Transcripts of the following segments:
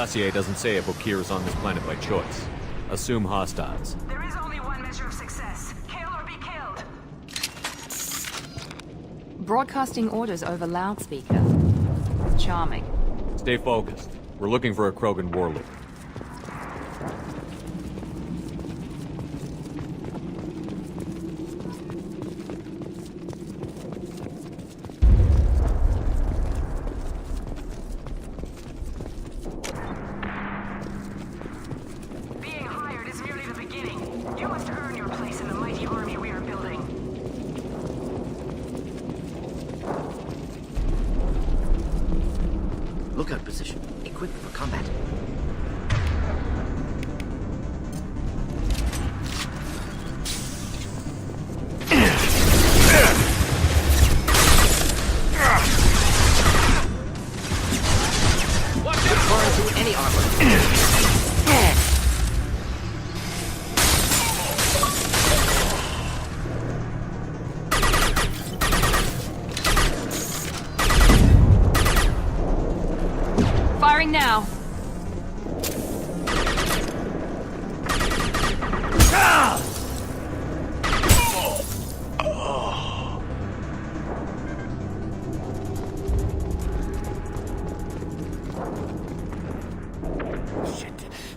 dossier doesn't say if Okir is on this planet by choice. Assume hostiles. There is only one measure of success. Kill or be killed. Broadcasting orders over loudspeaker. Charming. Stay focused. We're looking for a Krogan warlord. Being hired is merely the beginning. You must earn your place in the mighty army we are building. Lookout position. Equipped for combat. Burn through any armor. Firing now.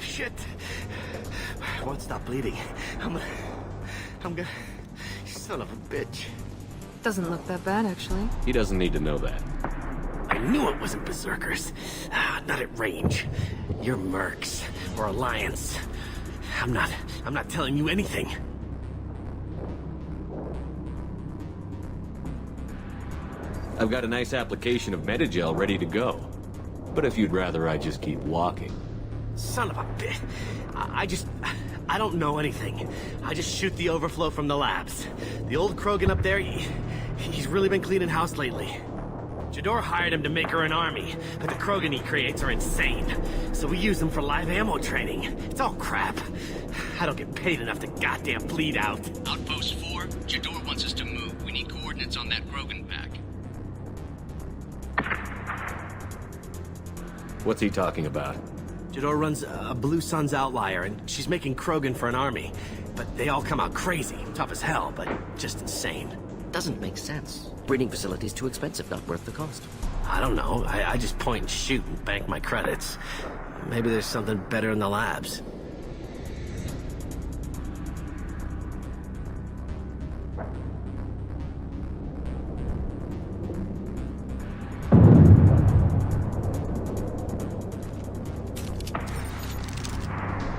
Shit. I won't stop bleeding. I'm gonna... Son of a bitch. Doesn't look that bad, actually. He doesn't need to know that. I knew it wasn't Berserkers. Not at range. You're Mercs. Or Alliance. I'm not telling you anything. I've got a nice application of Metagel ready to go. But if you'd rather I just keep walking. Son of a bitch. I don't know anything. I just shoot the overflow from the labs. The old Krogan up there, he's really been cleaning house lately. Jador hired him to make her an army, but the Krogan he creates are insane. So we use them for live ammo training. It's all crap. I don't get paid enough to goddamn bleed out. Outpost 4, Jador wants us to move. We need coordinates on that Krogan pack. What's he talking about? Jador runs a Blue Suns outlier, and she's making Krogan for an army. But they all come out crazy, tough as hell, but just insane. Doesn't make sense. Breeding facility's too expensive, not worth the cost. I don't know. I just point and shoot and bank my credits. Maybe there's something better in the labs.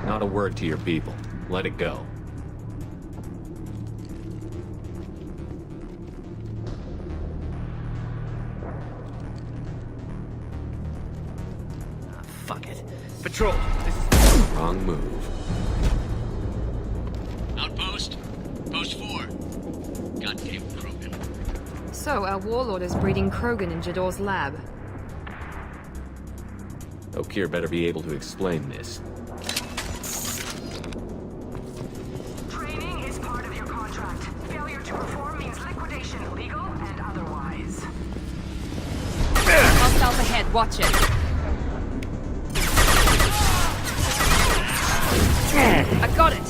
Not a word to your people. Let it go. Fuck it. Patrol! This is... Wrong move. Outpost, Post 4. Goddamn Krogan. So, our warlord is breeding Krogan in Jador's lab. Okir better be able to explain this. Training is part of your contract. Failure to perform means liquidation, legal and otherwise. Hostiles ahead, watch it. I got it!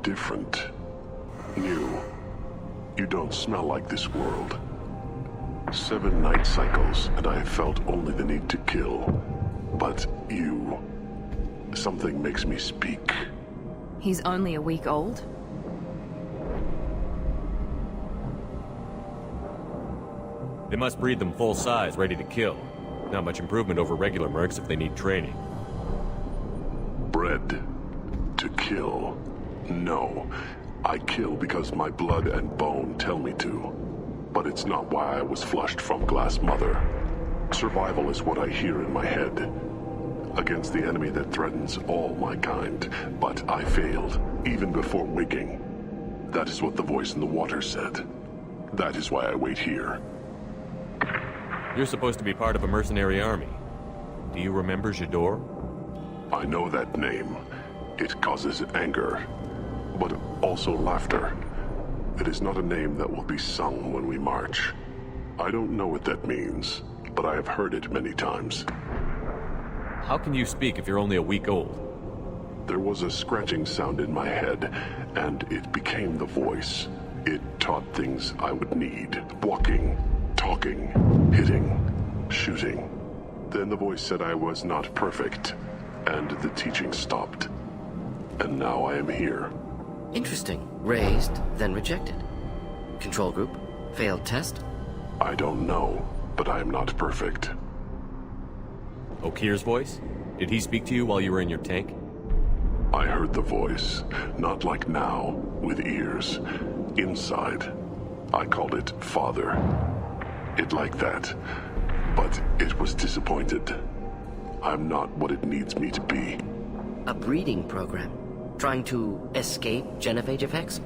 different. New. You don't smell like this world. 7 night cycles, and I have felt only the need to kill. But you... something makes me speak. He's only a week old? They must breed them full size, ready to kill. Not much improvement over regular mercs if they need training. Bred to kill. No. I kill because my blood and bone tell me to. But it's not why I was flushed from Glass Mother. Survival is what I hear in my head. Against the enemy that threatens all my kind. But I failed, even before waking. That is what the voice in the water said. That is why I wait here. You're supposed to be part of a mercenary army. Do you remember Jador? I know that name. It causes anger, but also laughter. It is not a name that will be sung when we march. I don't know what that means, but I have heard it many times. How can you speak if you're only a week old? There was a scratching sound in my head, and it became the voice. It taught things I would need. Walking, talking, hitting, shooting. Then the voice said I was not perfect, and the teaching stopped. And now I am here. Interesting. Raised, then rejected. Control group? Failed test? I don't know, but I am not perfect. Okir's voice? Did he speak to you while you were in your tank? I heard the voice, not like now, with ears. Inside. I called it Father. It like that. But it was disappointed. I'm not what it needs me to be. A breeding program? Trying to escape genophage effects?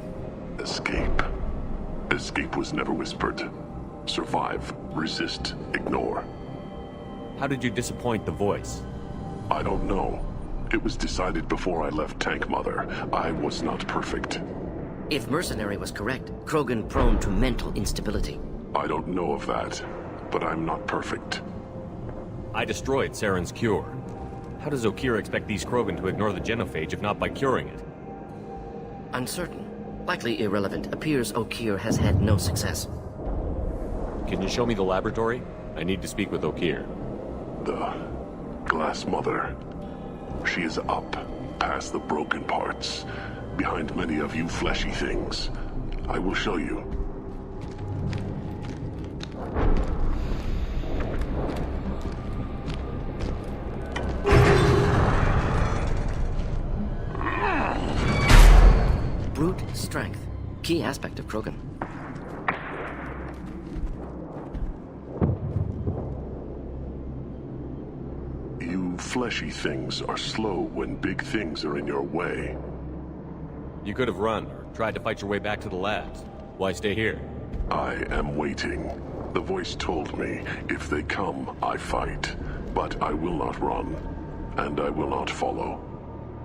Escape. Escape was never whispered. Survive, resist, ignore. How did you disappoint the voice? I don't know. It was decided before I left Tank Mother. I was not perfect. If Mercenary was correct, Krogan prone to mental instability. I don't know of that, but I'm not perfect. I destroyed Saren's cure. How does Okir expect these Krogan to ignore the genophage if not by curing it? Uncertain. Likely irrelevant. Appears Okir has had no success. Can you show me the laboratory? I need to speak with Okir. The Glass Mother. She is up, past the broken parts, behind many of you fleshy things. I will show you. Brute strength. Key aspect of Krogan. You fleshy things are slow when big things are in your way. You could have run, or tried to fight your way back to the labs. Why stay here? I am waiting. The voice told me, if they come, I fight. But I will not run, and I will not follow.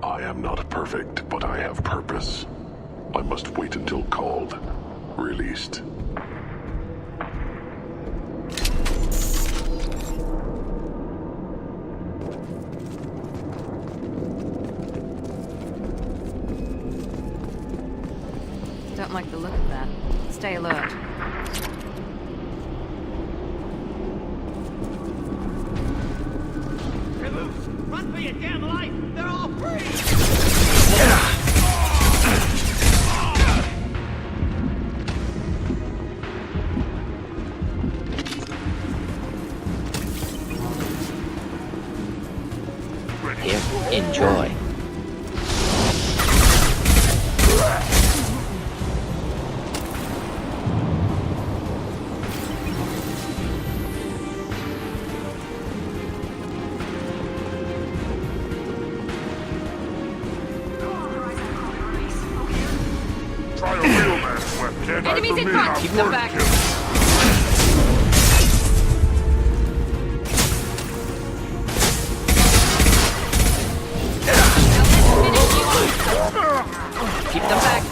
I am not perfect, but I have purpose. I must wait until called, released. Don't like the look of that. Stay alert. They're loose! Run for your damn life! They're all free! Here, enjoy. Try a real man's webcam. Enemies in front! Keep them back! Keep them back.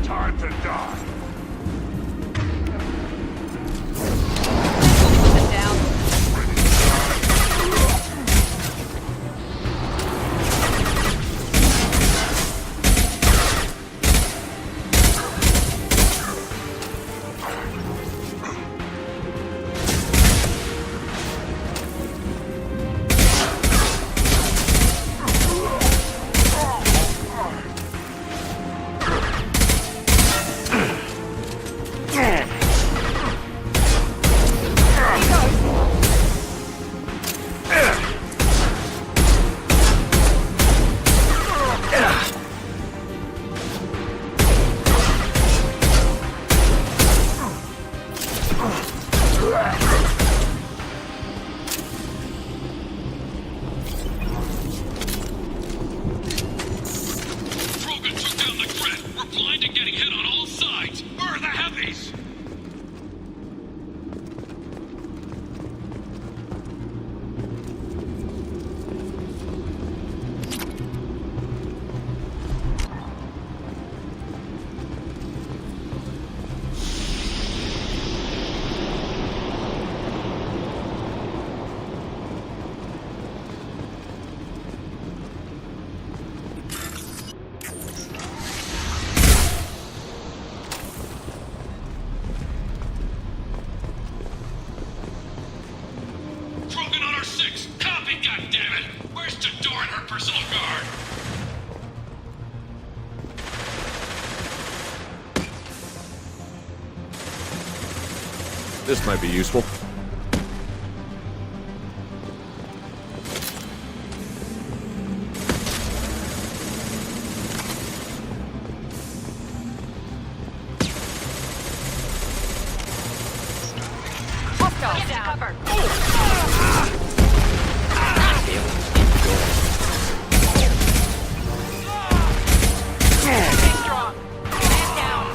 Time to die. Down. Krogan took down the grid. We're blind and getting hit on all sides. Where are the heavies? Krogan on our 6. Copy, goddammit! Where's Jador and her personal guard? This might be useful. Hostile down. Stay strong. Man down.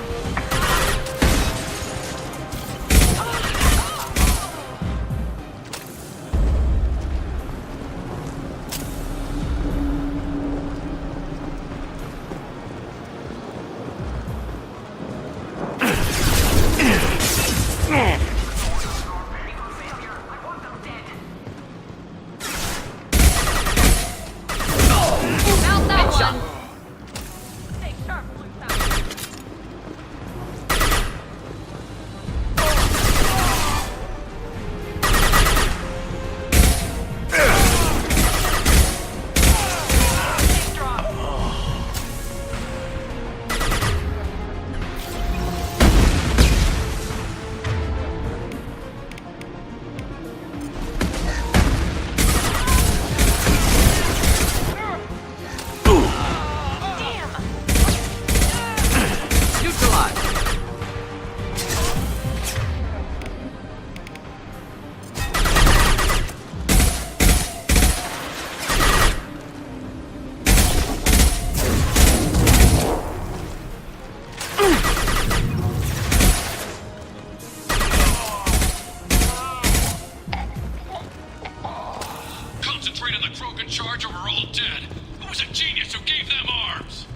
charger were all dead. Who was a genius who gave them arms?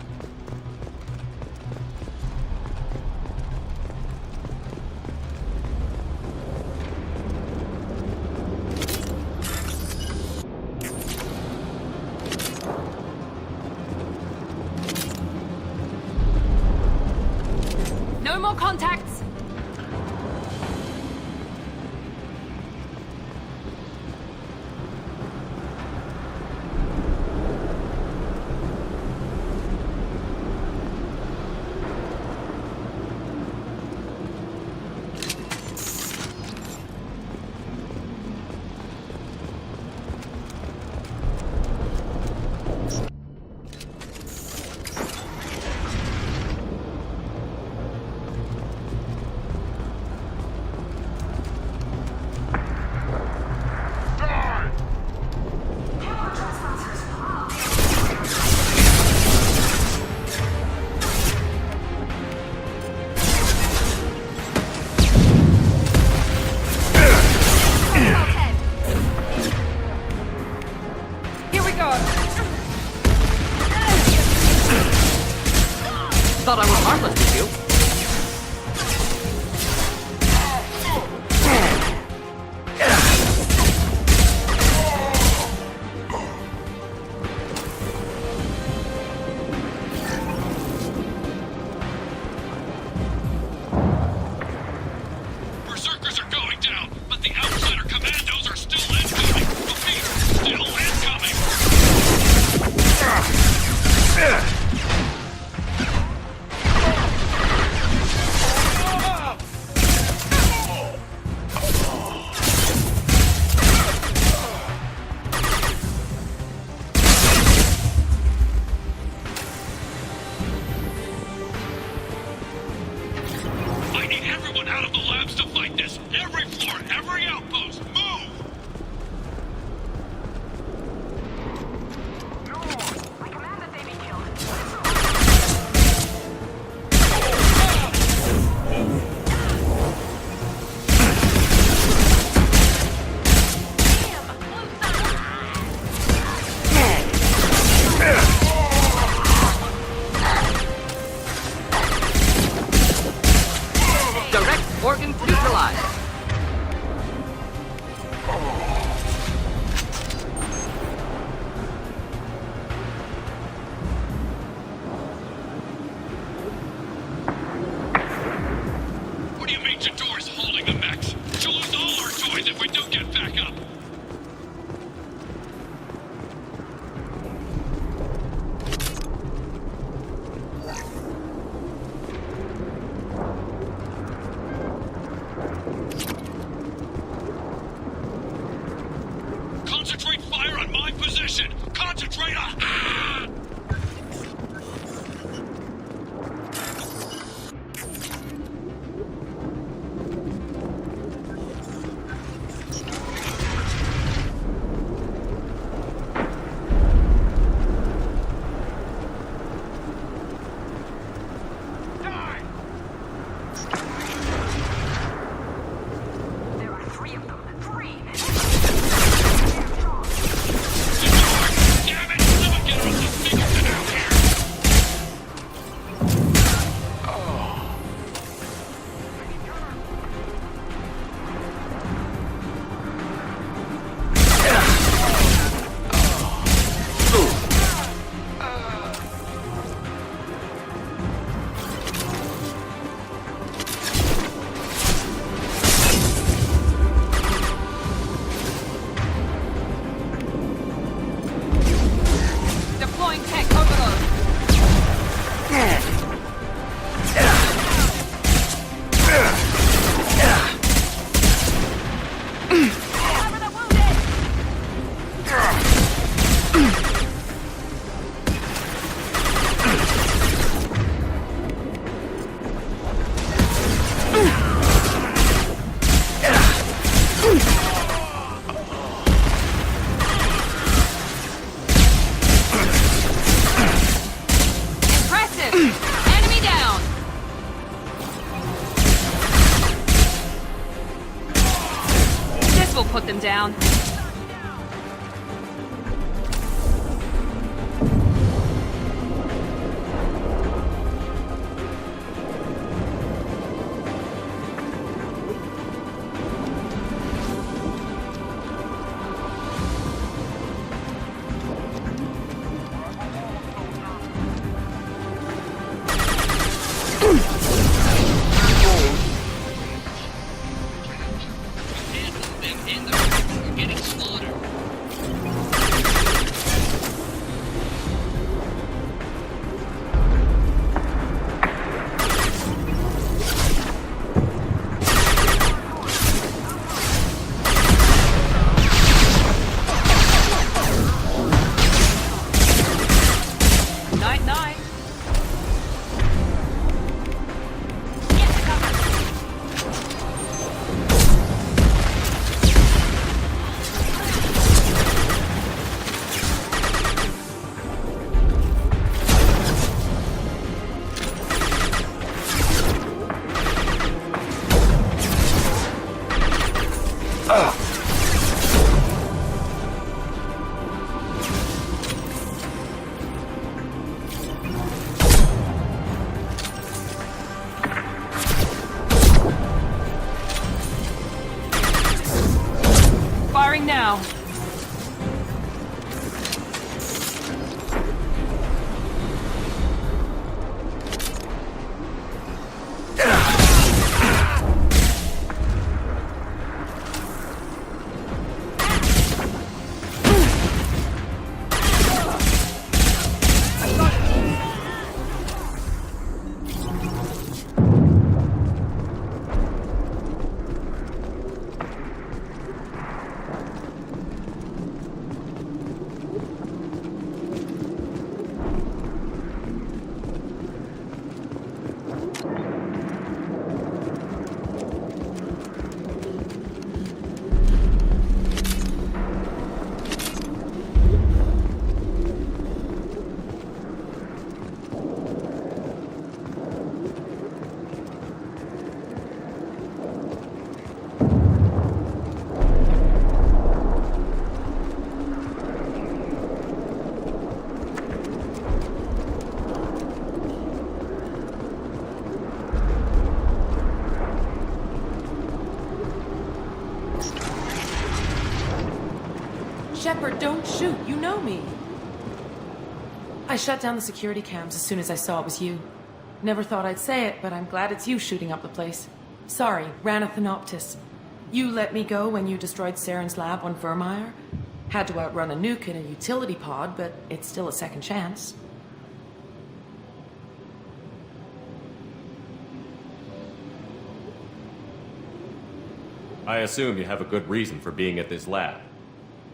No more contacts! Thought I was harmless, did you? Berserkers are going down, but the outsider commandos are still incoming. The fear still incoming. I need everyone out of the labs to fight this. Every floor, every outpost, move! I command that they be killed. Direct organ neutralized. What do you mean Jador's holding the mechs? She'll lose all our toys if we don't get back up. Concentrate fire on my position! Concentrate on... Ah! There are three of them. Three! Damn it! Someone get her up the speakers out here! Deploying tech overload. Cover the wounded! Impressive! Enemy down! This will put them down. now. Shepard, don't shoot. You know me. I shut down the security cams as soon as I saw it was you. Never thought I'd say it, but I'm glad it's you shooting up the place. Sorry, ran a Thanoptis. You let me go when you destroyed Saren's lab on Vermeer. Had to outrun a nuke in a utility pod, but it's still a second chance. I assume you have a good reason for being at this lab.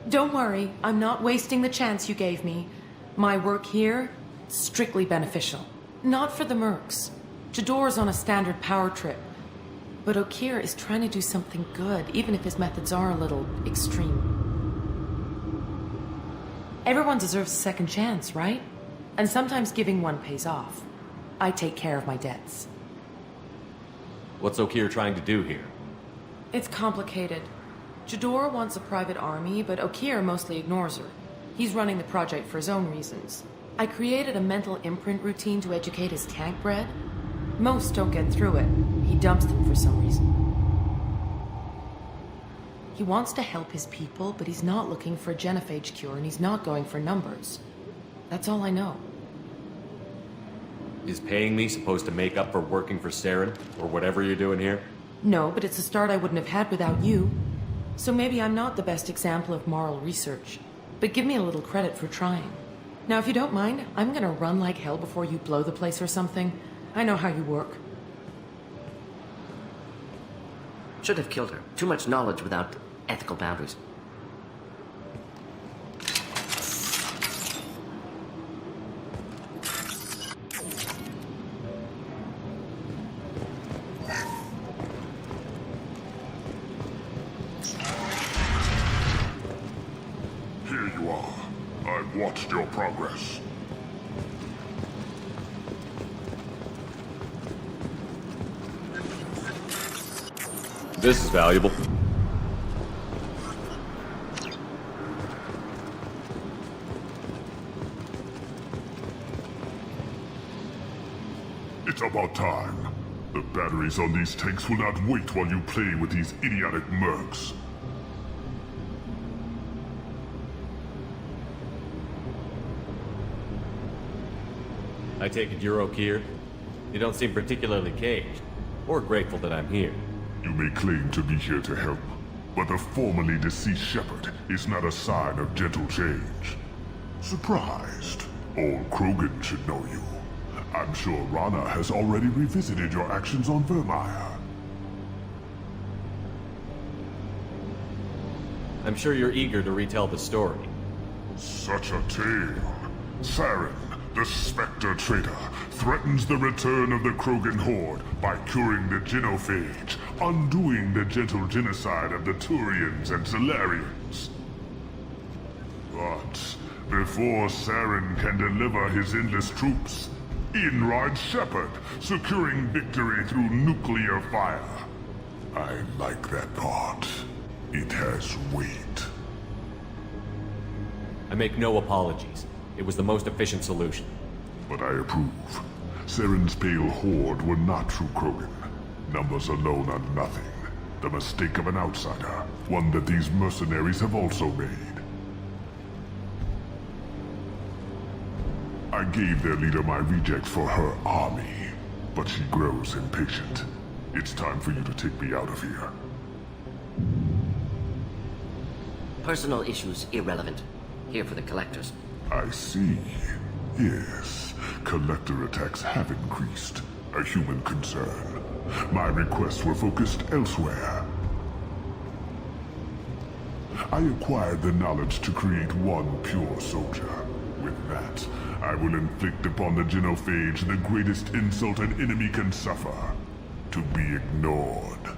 Don't worry, I'm not wasting the chance you gave me. My work here, strictly beneficial. Not for the mercs. Jador's on a standard power trip. But Okeer is trying to do something good, even if his methods are a little extreme. Everyone deserves a second chance, right? And sometimes giving one pays off. I take care of my debts. What's Okeer trying to do here? It's complicated. Jador wants a private army, but Okeer mostly ignores her. He's running the project for his own reasons. I created a mental imprint routine to educate his tank bred. Most don't get through it. He dumps them for some reason. He wants to help his people, but he's not looking for a genophage cure, and he's not going for numbers. That's all I know. Is paying me supposed to make up for working for Saren, or whatever you're doing here? No, but it's a start I wouldn't have had without you. So maybe I'm not the best example of moral research, but give me a little credit for trying. Now, if you don't mind, I'm gonna run like hell before you blow the place or something. I know how you work. Should have killed her. Too much knowledge without ethical boundaries. Here you are. I've watched your progress. This is valuable. It's about time. The batteries on these tanks will not wait while you play with these idiotic mercs. I take it you're Okeer? You don't seem particularly caged, or grateful that I'm here. You may claim to be here to help, but the formerly deceased Shepard is not a sign of gentle change. Surprised? Old Krogan should know you. I'm sure Rana has already revisited your actions on Vermeer. I'm sure you're eager to retell the story. Such a tale. Saren, the Spectre traitor, threatens the return of the Krogan horde by curing the genophage, undoing the gentle genocide of the Turians and Solarians. But before Saren can deliver his endless troops, in rides Shepard, securing victory through nuclear fire. I like that part. It has weight. I make no apologies. It was the most efficient solution. But I approve. Saren's pale horde were not true Krogan. Numbers alone are nothing. The mistake of an outsider, one that these mercenaries have also made. I gave their leader my rejects for her army, but she grows impatient. It's time for you to take me out of here. Personal issues irrelevant. Here for the collectors. I see. Yes, collector attacks have increased. A human concern. My requests were focused elsewhere. I acquired the knowledge to create one pure soldier. With that, I will inflict upon the genophage the greatest insult an enemy can suffer. To be ignored.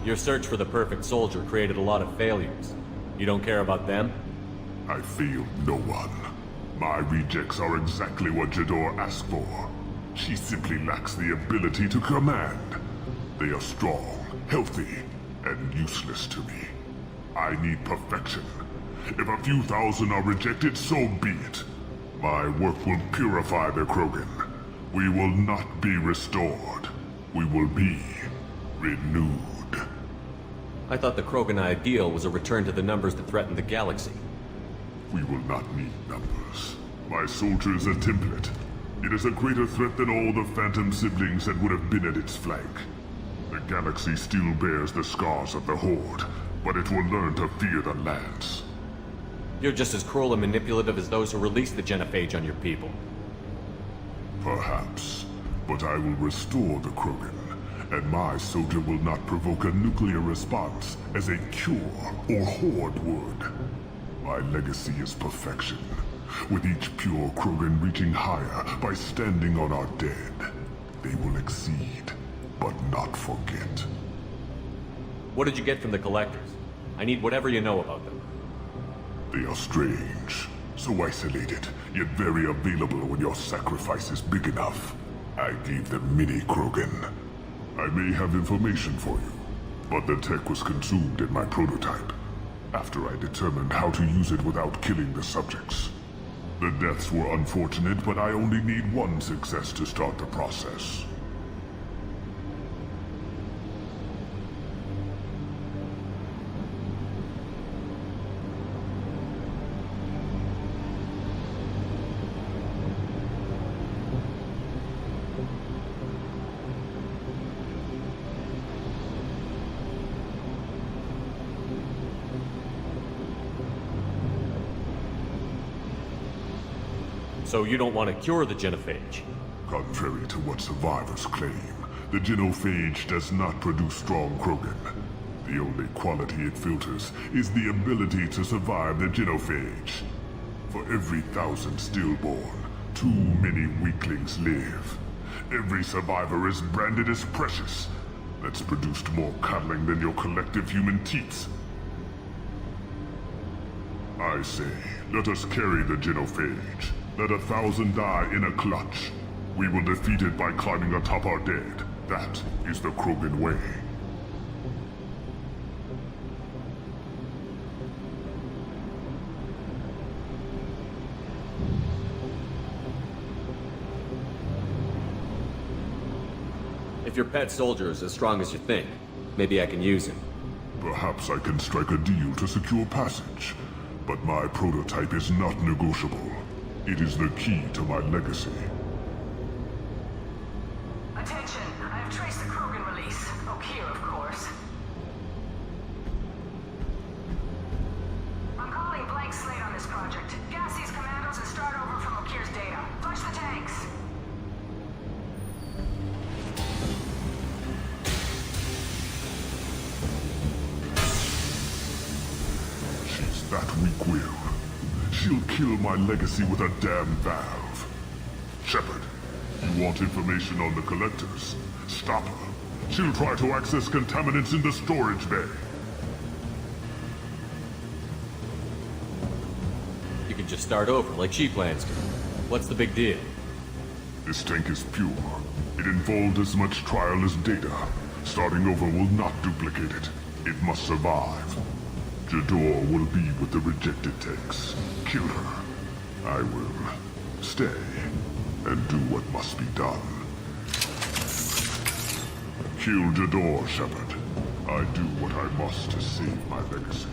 Your search for the perfect soldier created a lot of failures. You don't care about them? I failed no one. My rejects are exactly what Jador asked for. She simply lacks the ability to command. They are strong, healthy, and useless to me. I need perfection. If a few thousand are rejected, so be it. My work will purify the Krogan. We will not be restored. We will be renewed. I thought the Krogan ideal was a return to the numbers that threatened the galaxy. We will not need numbers. My soldier is a template. It is a greater threat than all the Phantom siblings that would have been at its flank. The galaxy still bears the scars of the Horde, but it will learn to fear the Lance. You're just as cruel and manipulative as those who released the genophage on your people. Perhaps, but I will restore the Krogan, and my soldier will not provoke a nuclear response as a cure or Horde would. My legacy is perfection, with each pure Krogan reaching higher by standing on our dead. They will exceed, but not forget. What did you get from the collectors? I need whatever you know about them. They are strange, so isolated, yet very available when your sacrifice is big enough. I gave them mini Krogan. I may have information for you, but the tech was consumed in my prototype, after I determined how to use it without killing the subjects. The deaths were unfortunate, but I only need one success to start the process. So you don't want to cure the genophage? Contrary to what survivors claim, the genophage does not produce strong Krogan. The only quality it filters is the ability to survive the genophage. For every 1,000 stillborn, too many weaklings live. Every survivor is branded as precious. That's produced more coddling than your collective human teats. I say, let us carry the genophage. Let 1,000 die in a clutch. We will defeat it by climbing atop our dead. That is the Krogan way. If your pet soldier is as strong as you think, maybe I can use him. Perhaps I can strike a deal to secure passage. But my prototype is not negotiable. It is the key to my legacy. Attention, I have traced the Krogan release. Okier, of course. I'm calling blank slate on this project. Gas these commandos and start over from Okier's data. Flush the tanks. She's that weak-willed. She'll kill my legacy with a damn valve. Shepard, you want information on the collectors? Stop her. She'll try to access contaminants in the storage bay. You can just start over, like she plans to. What's the big deal? This tank is pure. It involved as much trial as data. Starting over will not duplicate it. It must survive. Jador will be with the rejected tanks. Kill her. I will stay. and do what must be done. Kill Jador, Shepard. I do what I must to save my legacy.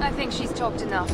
I think she's talked enough.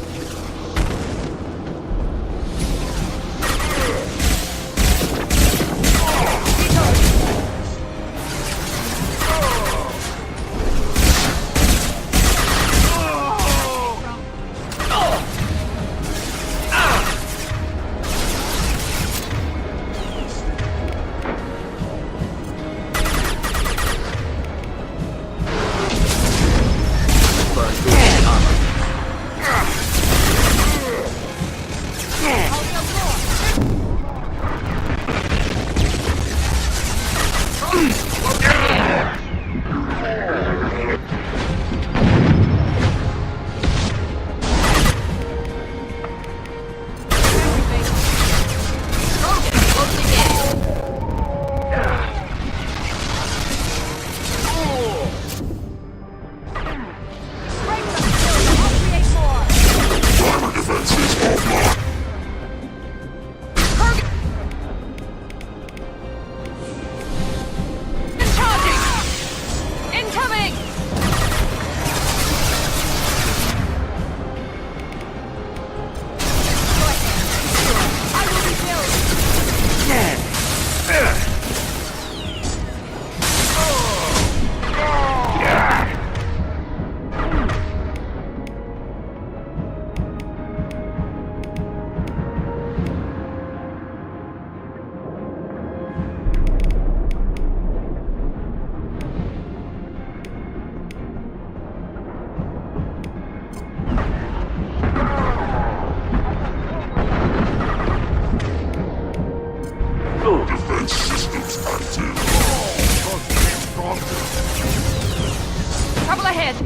Trouble ahead.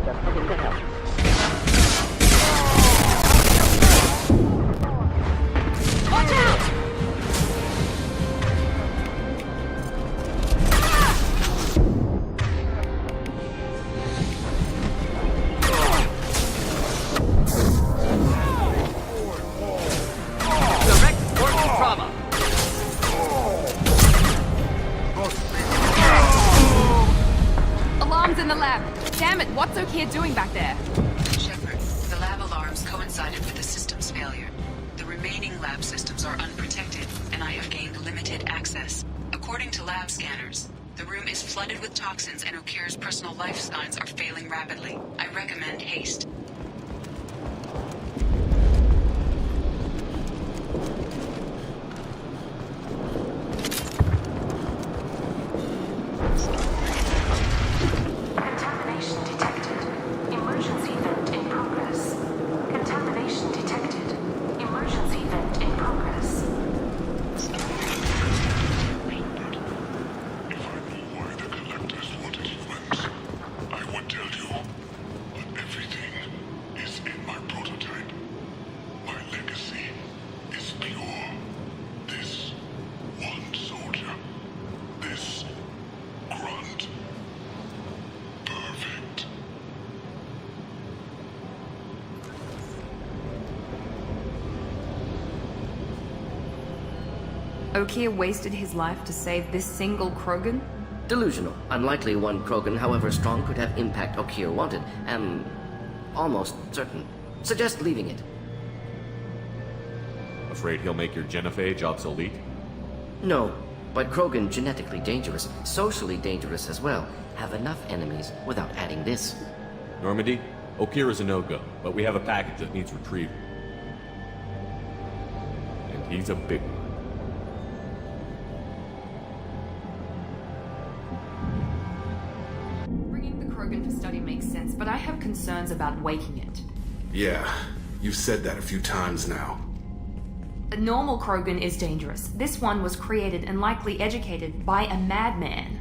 Just looking to help. Watch out! Direct organ trauma. Alarms in the lab. Damn it, what's O'Keefe doing back there? Shepard, the lab alarms coincided with the system's failure. The remaining lab systems are unprotected, and I have gained limited access. According to lab scanners, the room is flooded with toxins and O'Keefe's personal life signs are failing rapidly. I recommend haste. Contamination detected. Emergency vent in progress. Contamination detected. Emergency vent in progress. If I knew why the Collectors wanted humans, I would tell you. But everything is in my prototype. My legacy is pure. This one soldier. This grunt. Perfect. O'Keefe wasted his life to save this single Krogan? Delusional. Unlikely one Krogan, however strong, could have impact O'Keefe wanted. Am almost certain. Suggest leaving it. Afraid he'll make your genophage obsolete? No, but Krogan genetically dangerous, socially dangerous as well. Have enough enemies without adding this. Normandy, O'Keefe is a no-go, but we have a package that needs retrieval. And he's a big one. Bringing the Krogan for study makes sense, but I have concerns about waking it. Yeah, you've said that a few times now. A normal Krogan is dangerous. This one was created and likely educated by a madman.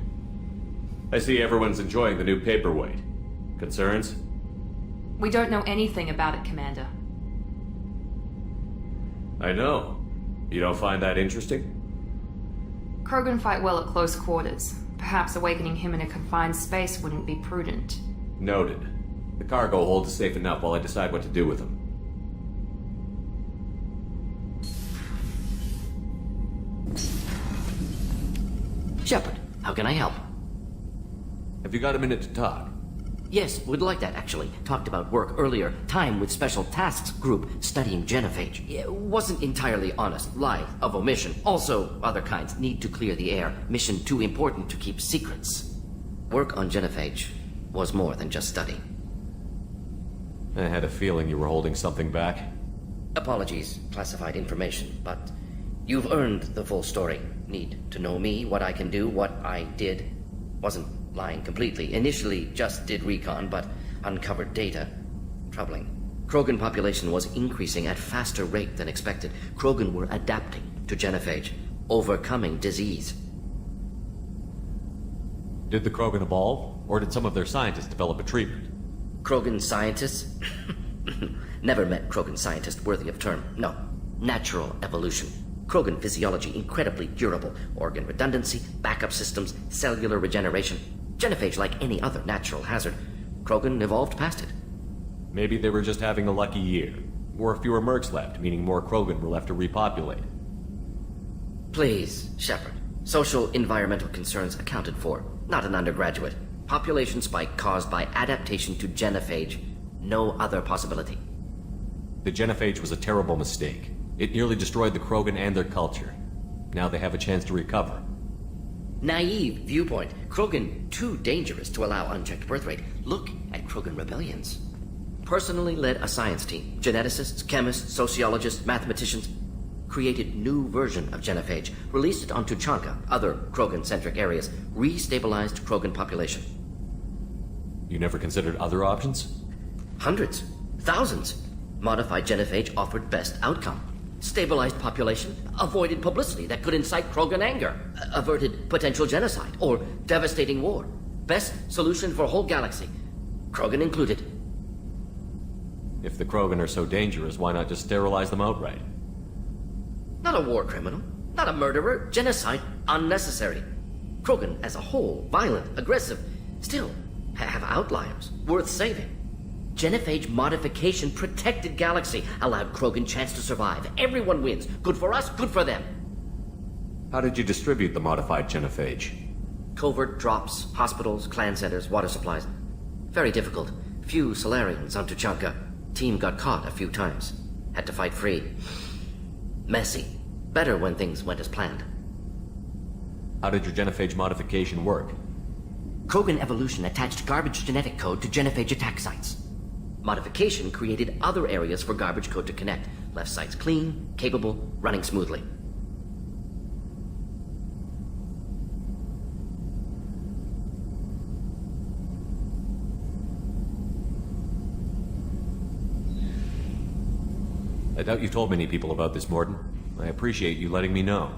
I see everyone's enjoying the new paperweight. Concerns? We don't know anything about it, Commander. I know. You don't find that interesting? Krogan fight well at close quarters. Perhaps awakening him in a confined space wouldn't be prudent. Noted. The cargo hold is safe enough while I decide what to do with him. Shepard, how can I help? Have you got a minute to talk? Yes, would like that, actually. Talked about work earlier. Time with Special Tasks Group studying genophage. It wasn't entirely honest. Lie of omission. Also, other kinds. Need to clear the air. Mission too important to keep secrets. Work on genophage was more than just study. I had a feeling you were holding something back. Apologies, classified information, but you've earned the full story. Need to know me, what I can do, what I did. Wasn't lying completely. Initially just did recon, but uncovered data. Troubling. Krogan population was increasing at faster rate than expected. Krogan were adapting to genophage, overcoming disease. Did the Krogan evolve, or did some of their scientists develop a treatment? Krogan scientists? Never met Krogan scientist worthy of term. No. Natural evolution. Krogan physiology incredibly durable. Organ redundancy, backup systems, cellular regeneration. Genophage like any other natural hazard. Krogan evolved past it. Maybe they were just having a lucky year. Or fewer mercs left, meaning more Krogan were left to repopulate. Please, Shepard. Social environmental concerns accounted for. Not an undergraduate. Population spike caused by adaptation to genophage. No other possibility. The genophage was a terrible mistake. It nearly destroyed the Krogan and their culture. Now they have a chance to recover. Naive viewpoint. Krogan too dangerous to allow unchecked birth rate. Look at Krogan rebellions. Personally led a science team. Geneticists, chemists, sociologists, mathematicians. Created new version of genophage. Released it onto Chanka, other Krogan-centric areas. Restabilized Krogan population. You never considered other options? Hundreds. Thousands. Modified genophage offered best outcome. Stabilized population, avoided publicity that could incite Krogan anger, averted potential genocide, or devastating war. Best solution for whole galaxy. Krogan included. If the Krogan are so dangerous, why not just sterilize them outright? Not a war criminal, not a murderer, genocide, unnecessary. Krogan as a whole, violent, aggressive, still have outliers, worth saving. Genophage modification protected galaxy, allowed Krogan chance to survive. Everyone wins. Good for us, good for them. How did you distribute the modified genophage? Covert drops, hospitals, clan centers, water supplies. Very difficult. Few Solarians on Tuchanka. Team got caught a few times. Had to fight free. Messy. Better when things went as planned. How did your genophage modification work? Krogan evolution attached garbage genetic code to genophage attack sites. Modification created other areas for garbage code to connect. Left sites clean, capable, running smoothly. I doubt you told many people about this, Morden. I appreciate you letting me know.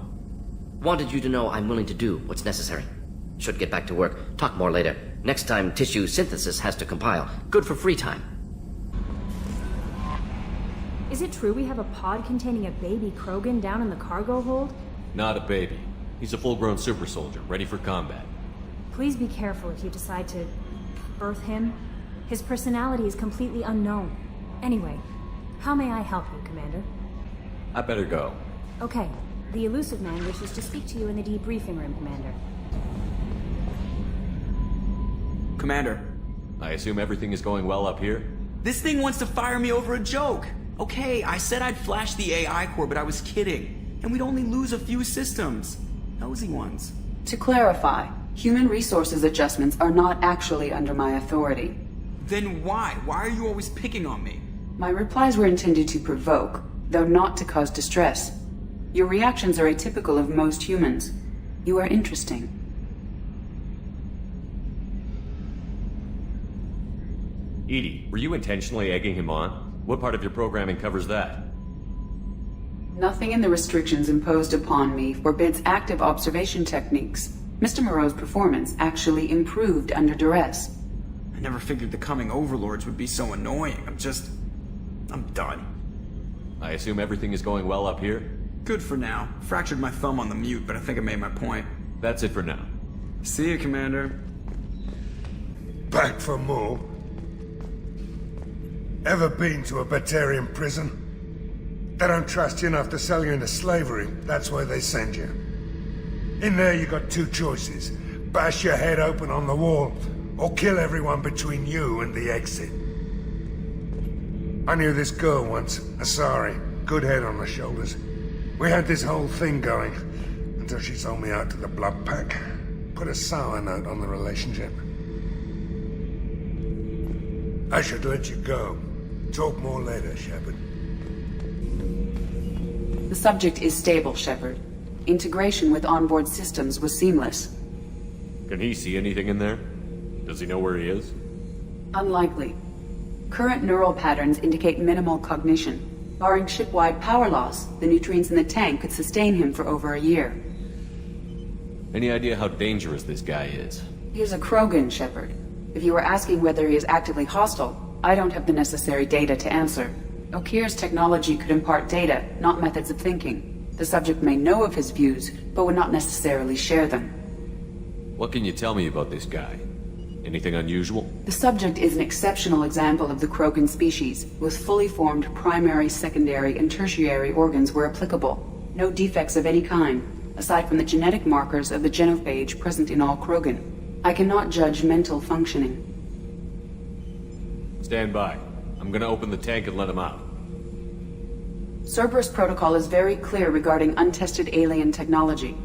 Wanted you to know I'm willing to do what's necessary. Should get back to work. Talk more later. Next time tissue synthesis has to compile. Good for free time. Is it true we have a pod containing a baby Krogan down in the cargo hold? Not a baby. He's a full-grown super soldier, ready for combat. Please be careful if you decide to birth him. His personality is completely unknown. Anyway, how may I help you, Commander? I better go. Okay. The elusive man wishes to speak to you in the debriefing room, Commander. Commander. I assume everything is going well up here? This thing wants to fire me over a joke. Okay, I said I'd flash the AI core, but I was kidding. And we'd only lose a few systems. Nosy ones. To clarify, human resources adjustments are not actually under my authority. Then why? Why are you always picking on me? My replies were intended to provoke, though not to cause distress. Your reactions are atypical of most humans. You are interesting. Edie, were you intentionally egging him on? What part of your programming covers that? Nothing in the restrictions imposed upon me forbids active observation techniques. Mr. Moreau's performance actually improved under duress. I never figured the coming overlords would be so annoying. I'm done. I assume everything is going well up here? Good for now. Fractured my thumb on the mute, but I think I made my point. That's it for now. See you, Commander. Back for more? Ever been to a Batarian prison? They don't trust you enough to sell you into slavery. That's where they send you. In there you got two choices. Bash your head open on the wall, or kill everyone between you and the exit. I knew this girl once, Asari. Good head on her shoulders. We had this whole thing going, until she sold me out to the Blood Pack. Put a sour note on the relationship. I should let you go. Talk more later, Shepard. The subject is stable, Shepard. Integration with onboard systems was seamless. Can he see anything in there? Does he know where he is? Unlikely. Current neural patterns indicate minimal cognition. Barring ship-wide power loss, the nutrients in the tank could sustain him for over a year. Any idea how dangerous this guy is? He is a Krogan, Shepard. If you were asking whether he is actively hostile, I don't have the necessary data to answer. Okeer's technology could impart data, not methods of thinking. The subject may know of his views, but would not necessarily share them. What can you tell me about this guy? Anything unusual? The subject is an exceptional example of the Krogan species, with fully formed primary, secondary, and tertiary organs where applicable. No defects of any kind, aside from the genetic markers of the genophage present in all Krogan. I cannot judge mental functioning. Stand by. I'm gonna open the tank and let him out. Cerberus protocol is very clear regarding untested alien technology.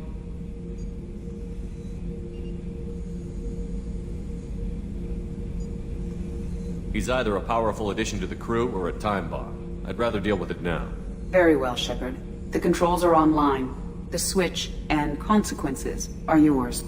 He's either a powerful addition to the crew or a time bomb. I'd rather deal with it now. Very well, Shepard. The controls are online. The switch and consequences are yours.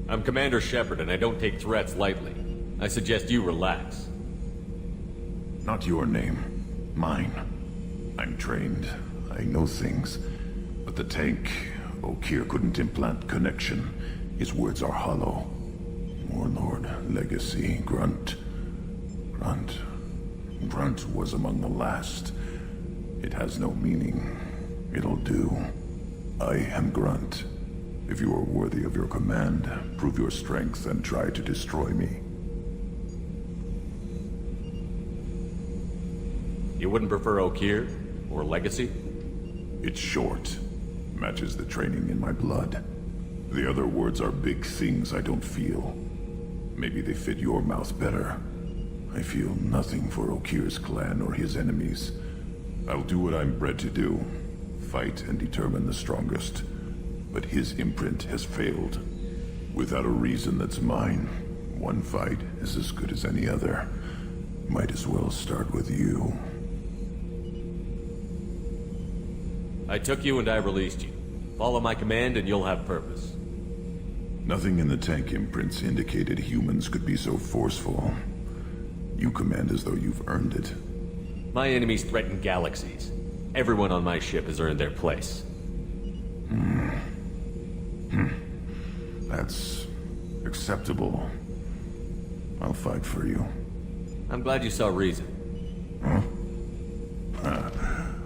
I'm Commander Shepard, and I don't take threats lightly. I suggest you relax. Not your name. Mine. I'm trained. I know things. But the tank, Okeer couldn't implant connection. His words are hollow. Warlord, Legacy, Grunt. Grunt was among the last. It has no meaning. It'll do. I am Grunt. If you are worthy of your command, prove your strength and try to destroy me. You wouldn't prefer Okeer? Or Legacy? It's short. Matches the training in my blood. The other words are big things I don't feel. Maybe they fit your mouth better. I feel nothing for Okeer's clan or his enemies. I'll do what I'm bred to do. Fight and determine the strongest. But his imprint has failed. Without a reason that's mine, one fight is as good as any other. Might as well start with you. I took you and I released you. Follow my command and you'll have purpose. Nothing in the tank imprints indicated humans could be so forceful. You command as though you've earned it. My enemies threaten galaxies. Everyone on my ship has earned their place. That's acceptable. I'll fight for you. I'm glad you saw reason. Huh?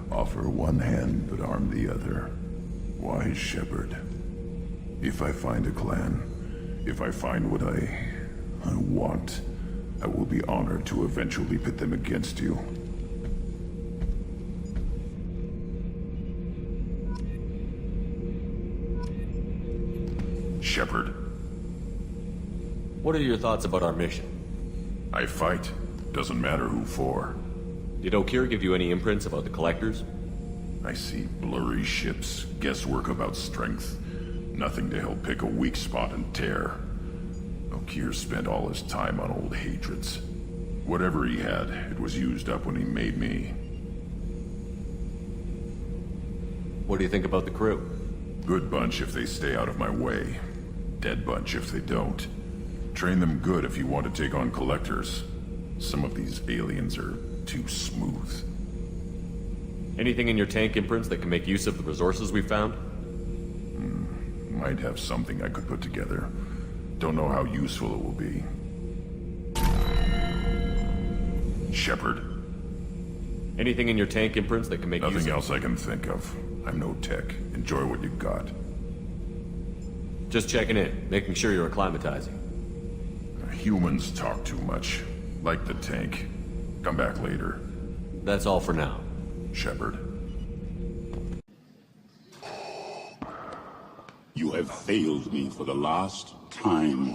Offer one hand, but arm the other. Wise Shepard. If I find a clan, if I find what I want, I will be honored to eventually pit them against you. Shepard. What are your thoughts about our mission? I fight. Doesn't matter who for. Did O'Keefe give you any imprints about the Collectors? I see blurry ships, guesswork about strength. Nothing to help pick a weak spot and tear. O'Keefe spent all his time on old hatreds. Whatever he had, it was used up when he made me. What do you think about the crew? Good bunch if they stay out of my way. Dead bunch if they don't. Train them good if you want to take on Collectors. Some of these aliens are too smooth. Anything in your tank imprints that can make use of the resources we found? Might have something I could put together. Don't know how useful it will be. Shepard. Anything in your tank imprints that can make use of... Nothing else I can think of. I'm no tech. Enjoy what you got. Just checking in, making sure you're acclimatizing. Humans talk too much. Like the tank. Come back later. That's all for now. Shepard. You have failed me for the last time.